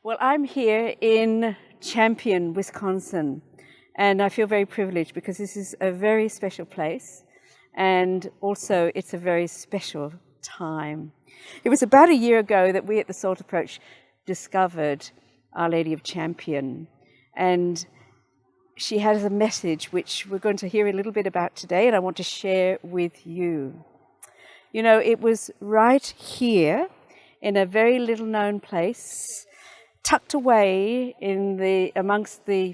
Well, I'm here in Champion, Wisconsin, and I feel very privileged because this is a very special place, and also it's a very special time. It was about a year ago that we at the Salt Approach discovered Our Lady of Champion, and she has a message which we're going to hear a little bit about today, and I want to share with you. You know, it was right here in a very little known place, tucked away in amongst the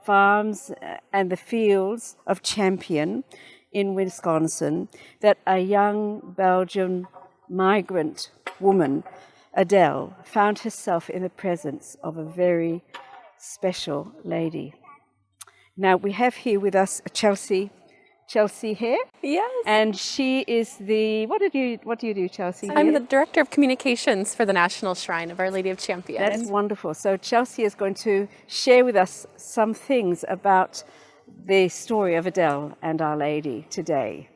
farms and the fields of Champion in Wisconsin, that a young Belgian migrant woman, Adele, found herself in the presence of a very special lady. Now we have here with us Chelsea Hare. Yes. And she is what do you do, Chelsea? I'm the Director of Communications for the National Shrine of Our Lady of Champion. That's wonderful. So Chelsea is going to share with us some things about the story of Adele and Our Lady today,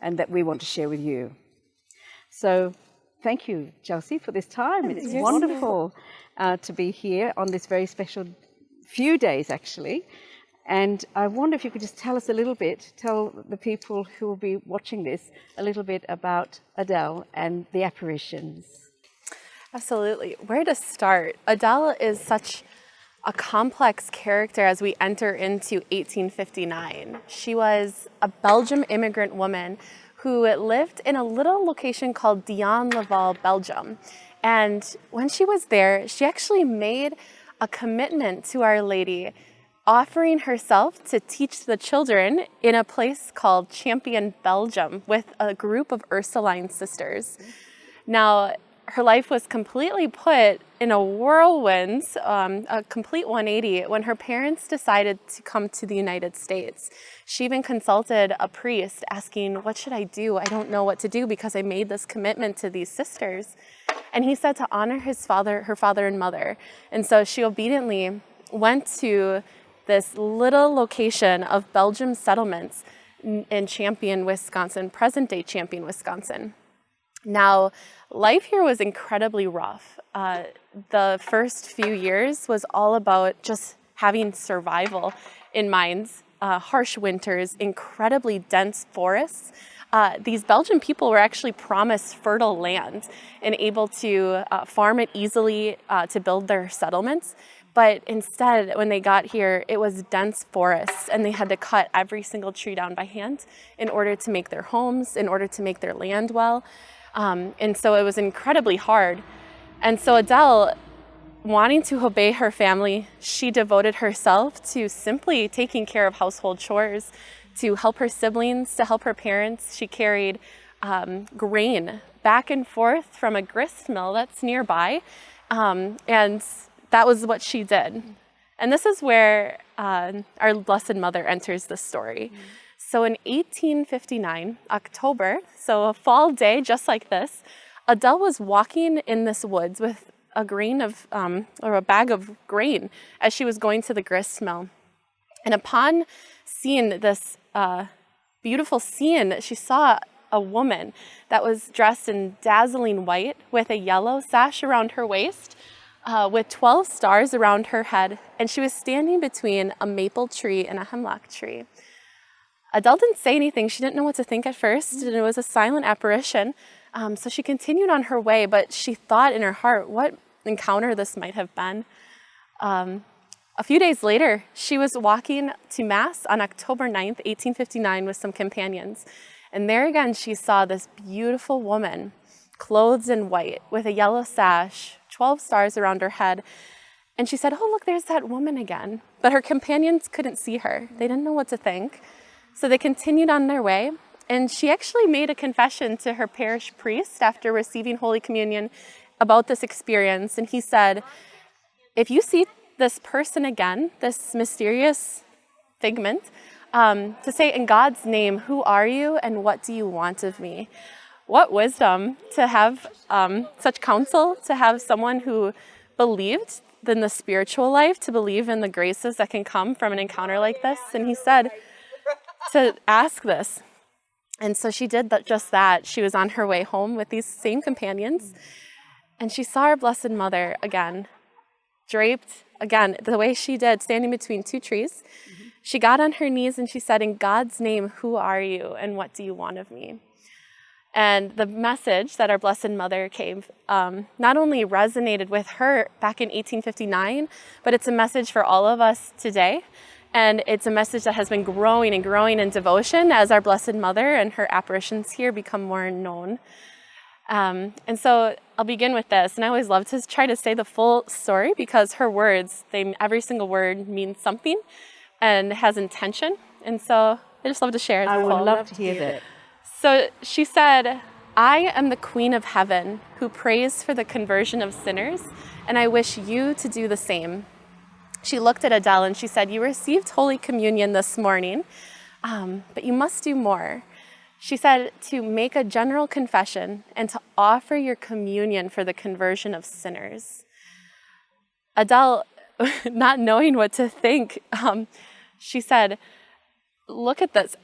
and that we want to share with you. So thank you, Chelsea, for this time. It's wonderful to be here on this very special few days, actually. And I wonder if you could just tell us a little bit, tell the people who will be watching this a little bit about Adele and the apparitions. Absolutely. Where to start? Adele is such a complex character as we enter into 1859. She was a Belgian immigrant woman who lived in a little location called Dion-Laval, Belgium. And when she was there, she actually made a commitment to Our Lady, offering herself to teach the children in a place called Champion, Belgium, with a group of Ursuline sisters. Now, her life was completely put in a whirlwind, a complete 180, when her parents decided to come to the United States. She even consulted a priest asking, "What should I do? I don't know what to do because I made this commitment to these sisters." And he said to honor her father and mother. And so she obediently went to this little location of Belgium settlements in Champion, Wisconsin, present-day Champion, Wisconsin. Now, life here was incredibly rough. The first few years was all about just having survival in mind. Harsh winters, incredibly dense forests. These Belgian people were actually promised fertile land and able to farm it easily to build their settlements. But instead, when they got here, it was dense forests, and they had to cut every single tree down by hand in order to make their homes, in order to make their land well. And so it was incredibly hard. And so Adele, wanting to obey her family, she devoted herself to simply taking care of household chores, to help her siblings, to help her parents. She carried grain back and forth from a grist mill that's nearby, and that was what she did. And this is where our Blessed Mother enters the story. So in 1859, October, so a fall day just like this, Adele was walking in this woods with a bag of grain as she was going to the grist mill. And upon seeing this beautiful scene, she saw a woman that was dressed in dazzling white with a yellow sash around her waist, with 12 stars around her head, and she was standing between a maple tree and a hemlock tree. Adele didn't say anything. She didn't know what to think at first, and it was a silent apparition. So she continued on her way, but she thought in her heart what encounter this might have been. A few days later, she was walking to Mass on October 9th, 1859 with some companions. And there again, she saw this beautiful woman, clothed in white with a yellow sash, 12 stars around her head. And she said, "Oh, look, there's that woman again." But her companions couldn't see her. They didn't know what to think. So they continued on their way. And she actually made a confession to her parish priest after receiving Holy Communion about this experience. And he said, "If you see this person again, this mysterious figment, to say in God's name, 'Who are you and what do you want of me?'" What wisdom to have such counsel, to have someone who believed in the spiritual life, to believe in the graces that can come from an encounter like this. And he said to ask this. And so she did just that. She was on her way home with these same companions, and she saw our Blessed Mother again. draped, again, the way she did, standing between two trees. She got on her knees and she said, "In God's name, who are you and what do you want of me?" And the message that our Blessed Mother gave not only resonated with her back in 1859, but it's a message for all of us today. And it's a message that has been growing and growing in devotion as our Blessed Mother and her apparitions here become more known. And so I'll begin with this. And I always love to try to say the full story because her words, every single word means something and has intention. And so I just love to share. I would love to hear that. So she said, "I am the Queen of Heaven who prays for the conversion of sinners, and I wish you to do the same." She looked at Adele and she said, "You received Holy Communion this morning, but you must do more." She said to make a general confession and to offer your communion for the conversion of sinners. Adele, not knowing what to think, she said, "Look at this."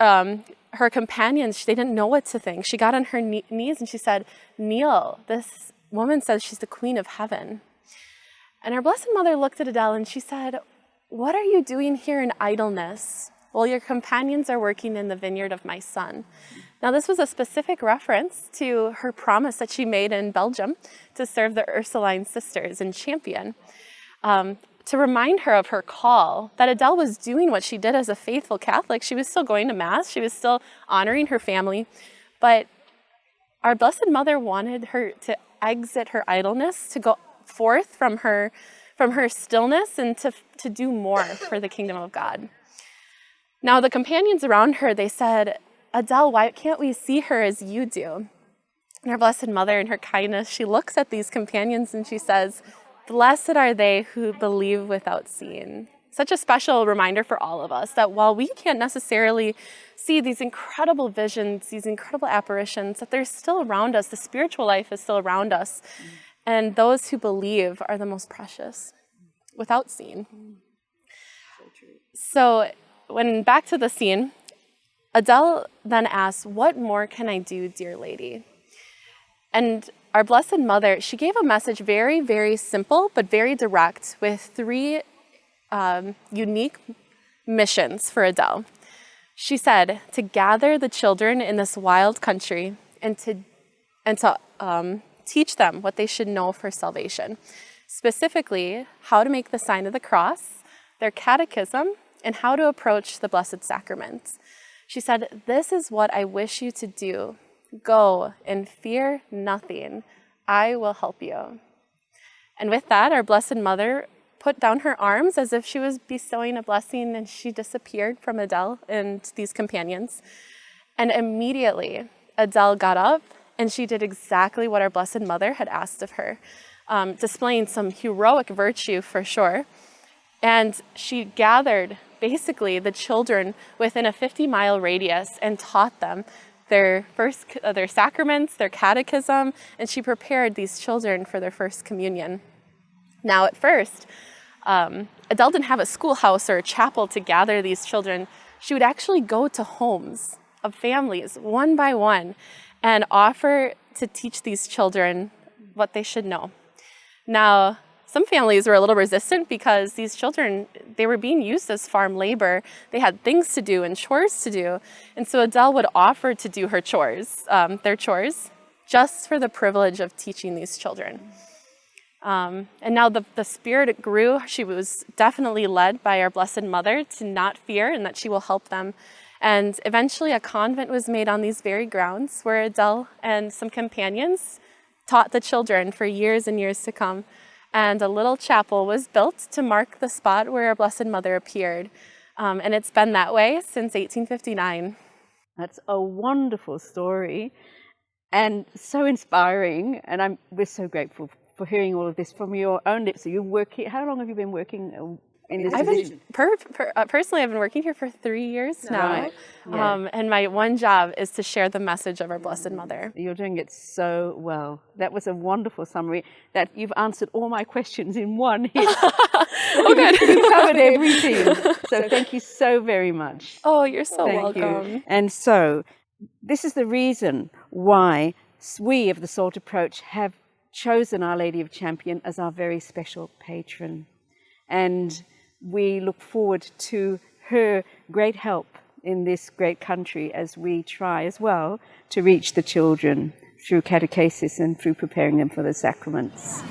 Her companions, they didn't know what to think. She got on her knees and she said, "Kneel. This woman says she's the Queen of Heaven." And our Blessed Mother looked at Adele and she said, "What are you doing here in idleness? Well, your companions are working in the vineyard of my son." Now, this was a specific reference to her promise that she made in Belgium to serve the Ursuline sisters in Champion, to remind her of her call, that Adele was doing what she did as a faithful Catholic. She was still going to Mass. She was still honoring her family. But our Blessed Mother wanted her to exit her idleness, to go forth from her stillness and to do more for the kingdom of God. Now, the companions around her, they said, "Adele, why can't we see her as you do?" And our Blessed Mother, in her kindness, she looks at these companions and she says, "Blessed are they who believe without seeing." Such a special reminder for all of us that while we can't necessarily see these incredible visions, these incredible apparitions, that they're still around us. The spiritual life is still around us. And those who believe are the most precious without seeing. So when back to the scene, Adele then asks, "What more can I do, dear lady?" And our Blessed Mother, she gave a message very, very simple, but very direct, with three unique missions for Adele. She said to gather the children in this wild country and to teach them what they should know for salvation. Specifically, how to make the sign of the cross, their catechism, and how to approach the Blessed Sacraments. She said, "This is what I wish you to do. Go and fear nothing. I will help you." And with that, our Blessed Mother put down her arms as if she was bestowing a blessing, and she disappeared from Adele and these companions. And immediately, Adele got up and she did exactly what our Blessed Mother had asked of her, displaying some heroic virtue for sure. And she gathered basically the children within a 50-mile radius and taught them their sacraments, their catechism, and she prepared these children for their first communion. Now, at first, Adele didn't have a schoolhouse or a chapel to gather these children. She would actually go to homes of families, one by one, and offer to teach these children what they should know. Now, some families were a little resistant because these children, they were being used as farm labor. They had things to do and chores to do. And so Adele would offer to do her chores, their chores, just for the privilege of teaching these children. And now the spirit grew. She was definitely led by our Blessed Mother to not fear and that she will help them. And eventually a convent was made on these very grounds where Adele and some companions taught the children for years and years to come. And a little chapel was built to mark the spot where our Blessed Mother appeared. And it's been that way since 1859. That's a wonderful story and so inspiring. And we're so grateful for hearing all of this from your own lips. So you work here. How long have you been working in this position? Personally, I've been working here for 3 years now. Right. Yeah. And my one job is to share the message of our Blessed Mother. You're doing it so well. That was a wonderful summary. That you've answered all my questions in one hit. Oh, good. You covered everything. So thank you so very much. Oh, you're so Thank welcome. you. And so this is the reason why we of the Salt Approach have chosen Our Lady of Champion as our very special patron. And we look forward to her great help in this great country as we try as well to reach the children through catechesis and through preparing them for the sacraments.